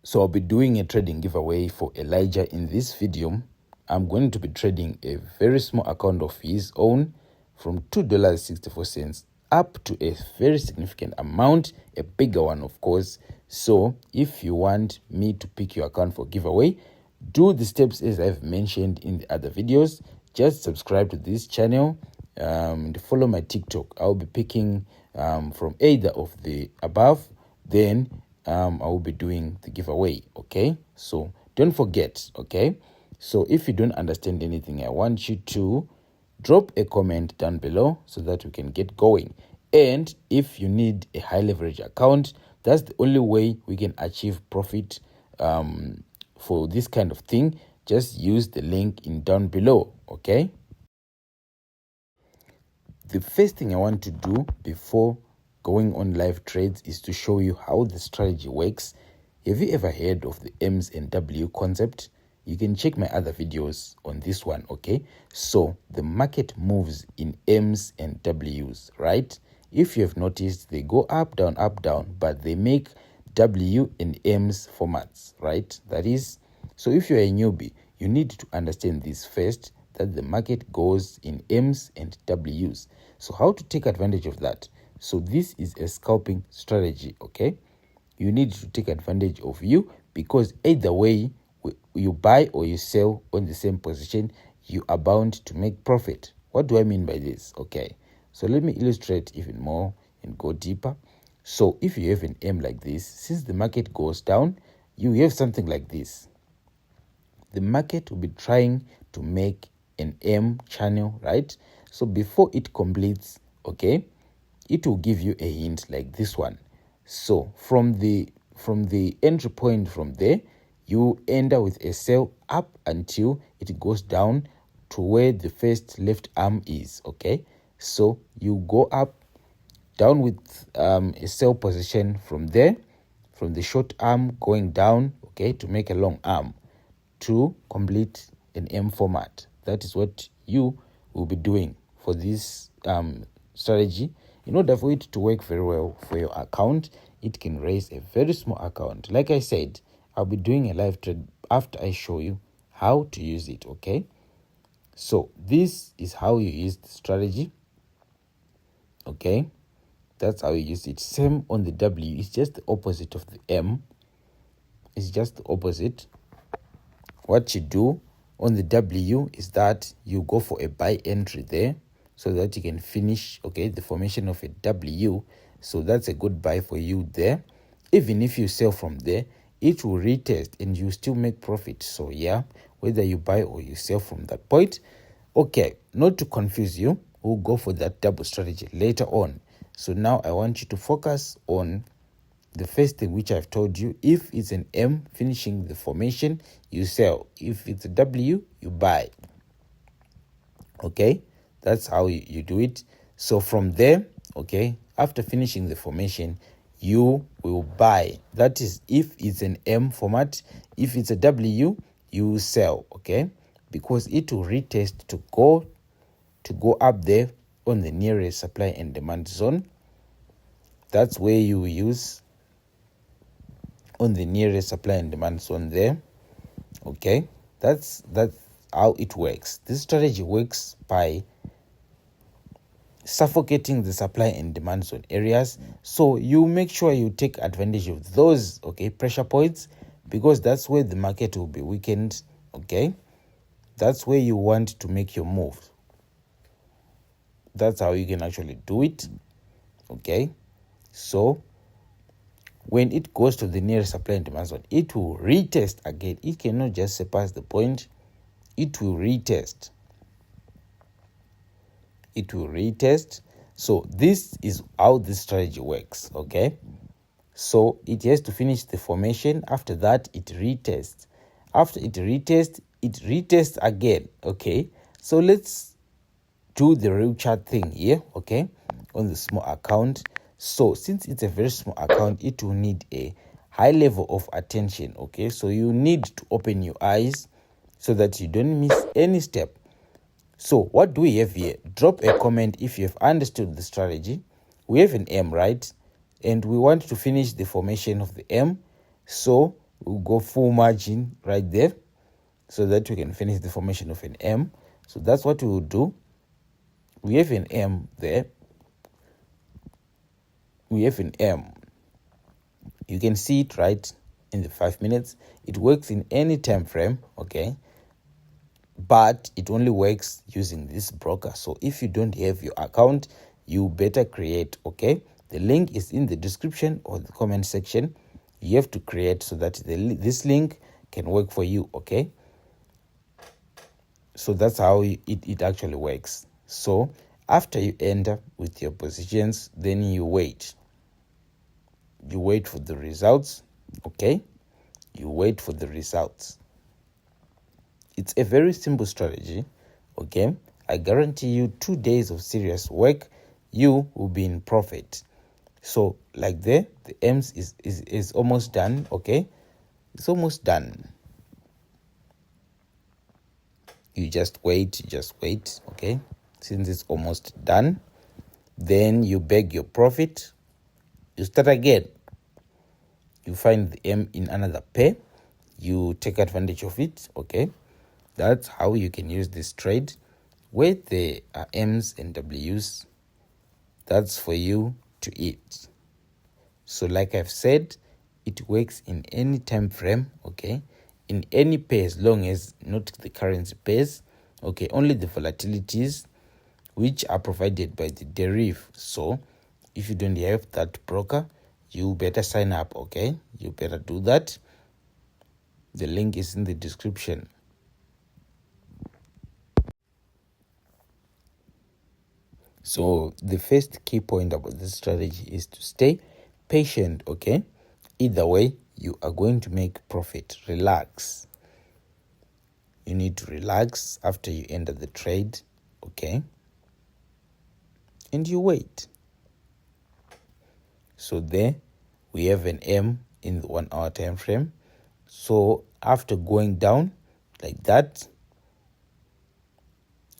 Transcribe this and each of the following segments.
So I'll be doing a trading giveaway for Elijah in this video. I'm going to be trading a very small account of his own from $2.64 up to a very significant amount, a bigger one of course. So if you want me to pick your account for giveaway, do the steps as I've mentioned in the other videos. Just subscribe to this channel and follow my TikTok. I'll be picking from either of the above, then I will be doing the giveaway. Okay, so don't forget. Okay, so if you don't understand anything, I want you to drop a comment down below so that we can get going. And if you need a high leverage account, that's the only way we can achieve profit for this kind of thing. Just use the link in down below. Okay, the first thing I want to do before going on live trades is to show you how the strategy works. Have you ever heard of the M's and W concept? You can check my other videos on this one. Okay, so the market moves in M's and W's, right? If you have noticed, they go up down, but they make W and M's formats, right? That is, so if you're a newbie, you need to understand this first, that the market goes in M's and W's. So how to take advantage of that? So this is a scalping strategy. Okay, you need to take advantage of you, because either way you buy or you sell on the same position, you are bound to make profit. What do I mean by this? Okay, so let me illustrate even more and go deeper. So if you have an M like this, since the market goes down, you have something like this. The market will be trying to make an M channel, right? So before it completes, okay, it will give you a hint like this one. So from the entry point from there, you enter with a sell up until it goes down to where the first left arm is. Okay, so you go up down with a sell position from there, from the short arm going down, okay, to make a long arm to complete an M format. That is what you will be doing for this strategy. In order for it to work very well for your account, it can raise a very small account. Like I said, I'll be doing a live trade after I show you how to use it. Okay, so this is how you use the strategy. Okay, that's how you use it. Same on the W. It's just the opposite of the M. It's just the opposite. What you do on the W is that you go for a buy entry there, so that you can finish, okay, the formation of a W. So that's a good buy for you there. Even if you sell from there, it will retest and you still make profit. So yeah, whether you buy or you sell from that point. Okay, not to confuse you, we'll go for that double strategy later on. So now I want you to focus on the first thing which I've told you. If it's an M finishing the formation, you sell. If it's a W, you buy. Okay, that's how you do it. So from there, okay, after finishing the formation, you will buy. That is if it's an M format. If it's a W, you sell. Okay, because it will retest to go up there on the nearest supply and demand zone. That's where you use on the nearest supply and demand zone there. Okay, that's how it works. This strategy works by suffocating the supply and demand zone areas. So you make sure you take advantage of those, okay, pressure points, because that's where the market will be weakened. Okay, that's where you want to make your move. That's how you can actually do it. Okay, so when it goes to the nearest supply and demand zone, it will retest again. It cannot just surpass the point. It will retest. It will retest. So this is how this strategy works. Okay, so it has to finish the formation. After that, it retests. After it retests again. Okay, so let's do the real chart thing here. Okay, on the small account. So since it's a very small account, it will need a high level of attention. Okay, so you need to open your eyes so that you don't miss any step. So what do we have here? Drop a comment if you have understood the strategy. We have an M, right? And we want to finish the formation of the M. So we'll go full margin right there so that we can finish the formation of an M. So that's what we will do. We have an M there. We have an M. You can see it right in the 5 minutes. It works in any time frame, okay? But it only works using this broker. So if you don't have your account, you better create, okay? The link is in the description or the comment section. You have to create so that this link can work for you, okay? So that's how it actually works. So after you enter with your positions, then you wait. You wait for the results, okay? You wait for the results. It's a very simple strategy, okay? I guarantee you 2 days of serious work, you will be in profit. So like there, the M's is almost done, okay? It's almost done. You just wait, okay? Since it's almost done, then you beg your profit. You start again. You find the M in another pair. You take advantage of it, okay? That's how you can use this trade. Where there are M's and W's, that's for you to eat. So like I've said, it works in any time frame, okay? In any pair, as long as not the currency pairs, okay? Only the volatilities which are provided by the derivative. So if you don't have that broker, you better sign up, okay? You better do that. The link is in the description. So the first key point about this strategy is to stay patient, okay? Either way, you are going to make profit. Relax. You need to relax after you enter the trade, okay? And you wait. So there we have an M in the 1 hour time frame. So after going down like that,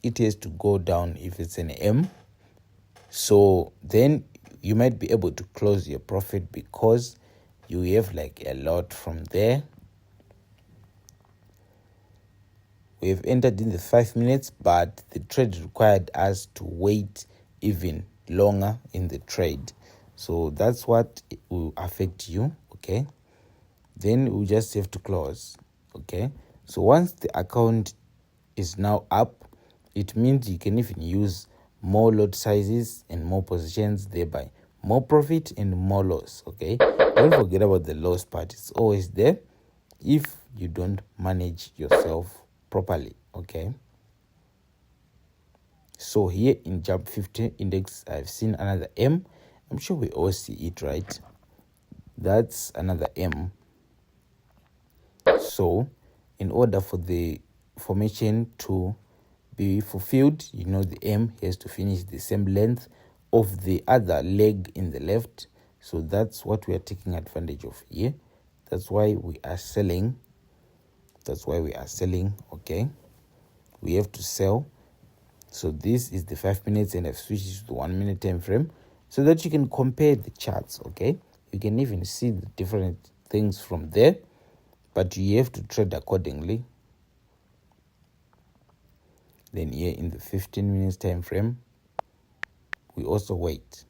it has to go down if it's an M. So then you might be able to close your profit because you have like a lot from there. We have entered in the 5 minutes, but the trade required us to wait even longer in the trade. So that's what will affect you, okay? Then we just have to close, okay? So once the account is now up, it means you can even use more lot sizes and more positions, thereby more profit and more loss, okay? Don't forget about the loss part. It's always there if you don't manage yourself properly, okay? So here in Jump 50 index, I've seen another M. I'm sure we all see it, right? That's another M. So in order for the formation to be fulfilled, you know, the M has to finish the same length of the other leg in the left. So that's what we are taking advantage of here. That's why we are selling. Okay? We have to sell. So this is the 5 minutes, and I've switched to the 1 minute time frame so that you can compare the charts, okay? You can even see the different things from there, but you have to trade accordingly. Then here in the 15 minutes time frame, we also wait.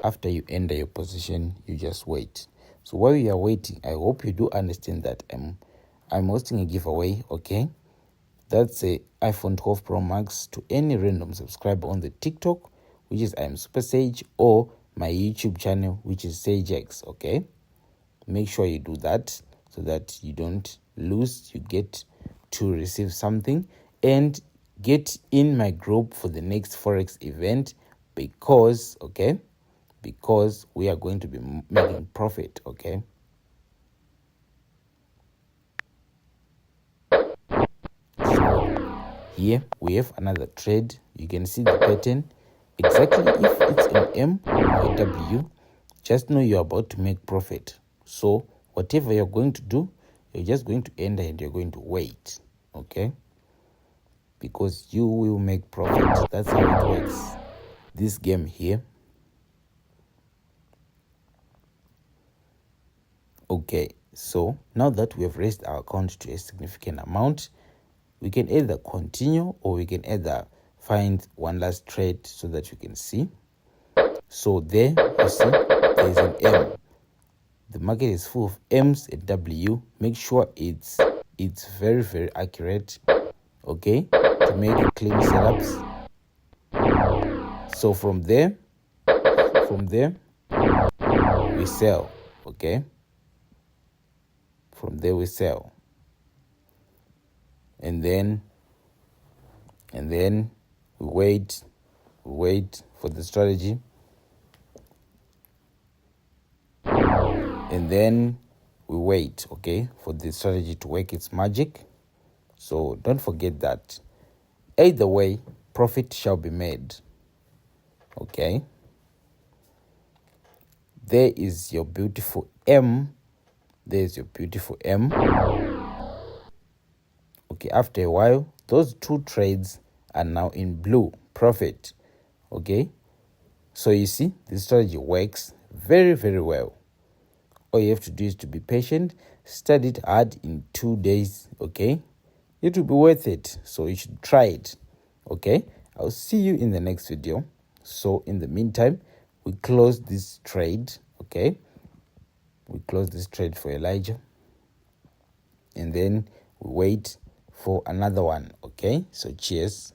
After you enter your position, you just wait. So while you are waiting, I hope you do understand that I'm hosting a giveaway, okay? That's a iPhone 12 Pro Max to any random subscriber on the TikTok, which is I am Super Sage, or my YouTube channel, which is SageX, okay? Make sure you do that so that you don't lose. You get to receive something and get in my group for the next Forex event because we are going to be making profit, okay? Here we have another trade. You can see the pattern. Exactly if it's an M or a W, just know you're about to make profit. So whatever you're going to do, you're just going to enter and you're going to wait, okay? Because you will make profit. That's how it works. This game here. Okay, so now that we have raised our account to a significant amount, we can either continue or we can either find one last trade so that you can see. So there you see there's an M. The market is full of M's and W. Make sure it's very, very accurate, okay, to make clean setups. So from there we sell, okay. From there we sell, and then we wait for the strategy, and then we wait, okay, for the strategy to work its magic. So don't forget that either way profit shall be made, okay. There is your beautiful M. There's your beautiful M. Okay, after a while those two trades are now in blue, profit, okay. So you see the strategy works very, very well. All you have to do is to be patient, study it hard in 2 days, okay. It will be worth it, so you should try it, okay. I'll see you in the next video. So in the meantime, we close this trade, okay. We close this trade for Elijah, and then we wait for another one, okay. So cheers.